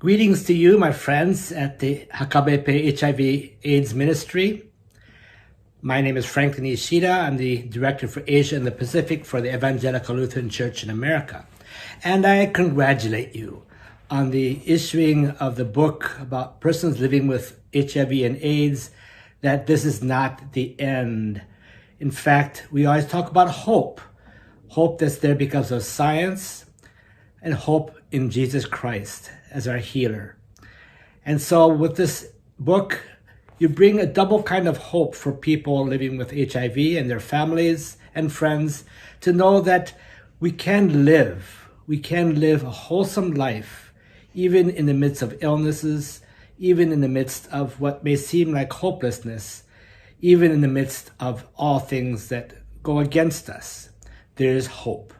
Greetings to you, my friends at the HKBP HIV/AIDS Ministry. My name is Franklin Ishida. I'm the Director for Asia and the Pacific for the Evangelical Lutheran Church in America. And I congratulate you on the issuing of the book about persons living with HIV and AIDS, that this is not the end. In fact, we always talk about hope that's there because of science, and hope in Jesus Christ as our healer. And so with this book, you bring a double kind of hope for people living with HIV and their families and friends to know that we can live a wholesome life, even in the midst of illnesses, even in the midst of what may seem like hopelessness, even in the midst of all things that go against us. There is hope.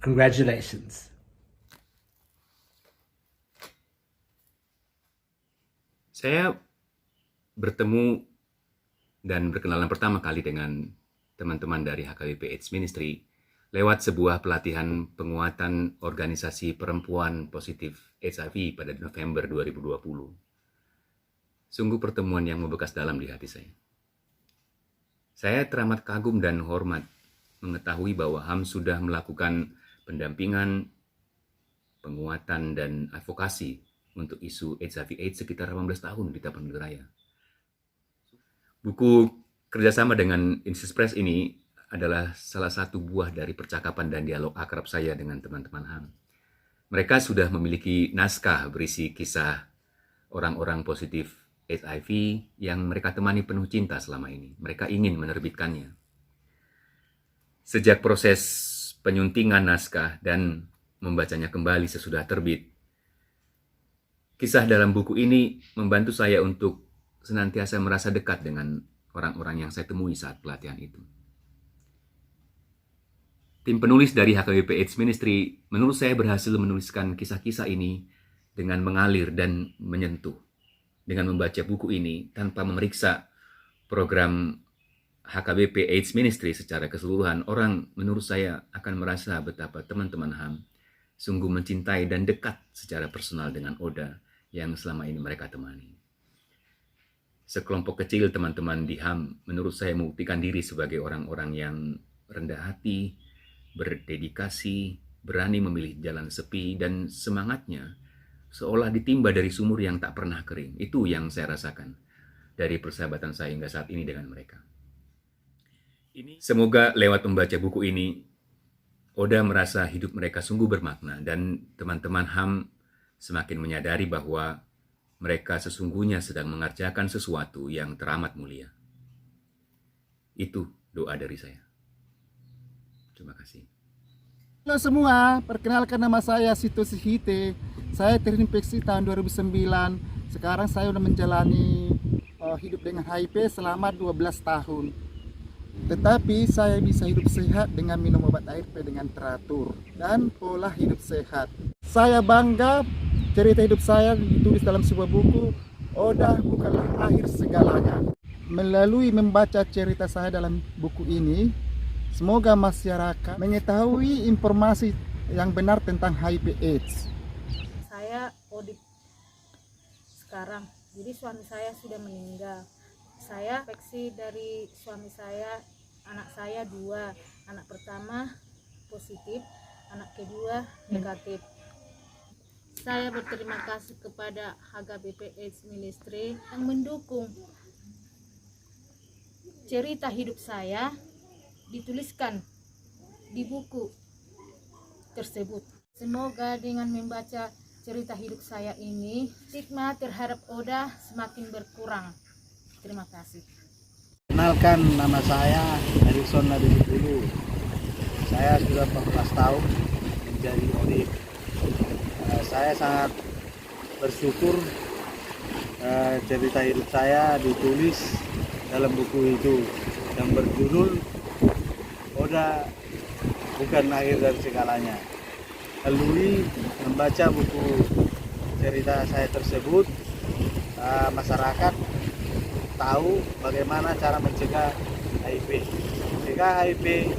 Congratulations. Saya bertemu dan berkenalan pertama kali dengan teman-teman dari HKBP AIDS Ministry lewat sebuah pelatihan penguatan organisasi perempuan positif HIV pada November 2020. Sungguh pertemuan yang membekas dalam di hati saya. Saya teramat kagum dan hormat mengetahui bahwa HAM sudah melakukan pendampingan, penguatan, dan advokasi untuk isu HIV/AIDS sekitar 18 tahun di Tapanuli Raya. Buku kerjasama dengan Insis Press ini adalah salah satu buah dari percakapan dan dialog akrab saya dengan teman-teman HAM. Mereka sudah memiliki naskah berisi kisah orang-orang positif HIV yang mereka temani penuh cinta selama ini. Mereka ingin menerbitkannya. Sejak proses penyuntingan naskah dan membacanya kembali sesudah terbit, kisah dalam buku ini membantu saya untuk senantiasa merasa dekat dengan orang-orang yang saya temui saat pelatihan itu. Tim penulis dari HKBP AIDS Ministry menurut saya berhasil menuliskan kisah-kisah ini dengan mengalir dan menyentuh. Dengan membaca buku ini tanpa memeriksa program HKBP AIDS Ministry secara keseluruhan, orang menurut saya akan merasa betapa teman-teman HAM sungguh mencintai dan dekat secara personal dengan Oda yang selama ini mereka temani. Sekelompok kecil teman-teman di HAM menurut saya membuktikan diri sebagai orang-orang yang rendah hati, berdedikasi, berani memilih jalan sepi, dan semangatnya seolah ditimba dari sumur yang tak pernah kering. Itu yang saya rasakan dari persahabatan saya hingga saat ini dengan mereka. Semoga lewat membaca buku ini, Oda merasa hidup mereka sungguh bermakna dan teman-teman HAM semakin menyadari bahwa mereka sesungguhnya sedang mengerjakan sesuatu yang teramat mulia. Itu doa dari saya. Terima kasih. Halo semua, perkenalkan nama saya Sito Sihite. Saya terinfeksi tahun 2009. Sekarang saya sudah menjalani hidup dengan HIV selama 12 tahun. Tetapi saya bisa hidup sehat dengan minum obat ARV dengan teratur dan pola hidup sehat. Saya bangga cerita hidup saya ditulis dalam sebuah buku, Oda bukanlah akhir segalanya. Melalui membaca cerita saya dalam buku ini, semoga masyarakat mengetahui informasi yang benar tentang HIV/AIDS. Saya Odip sekarang, jadi suami saya sudah meninggal. Saya infeksi dari suami saya, anak saya 2, anak pertama positif, anak kedua negatif. Saya berterima kasih kepada HKBP AIDS Ministry yang mendukung cerita hidup saya dituliskan di buku tersebut. Semoga dengan membaca cerita hidup saya ini, stigma terhadap Oda semakin berkurang. Terima kasih. Kenalkan, nama saya Harrison Nadudulu. Saya sudah 14 tahun menjadi Odip. Saya sangat bersyukur cerita hidup saya ditulis dalam buku itu yang berjudul Oda bukan akhir dari segalanya. Melalui membaca buku cerita saya tersebut, masyarakat tahu bagaimana cara mencegah HIV. Mencegah HIV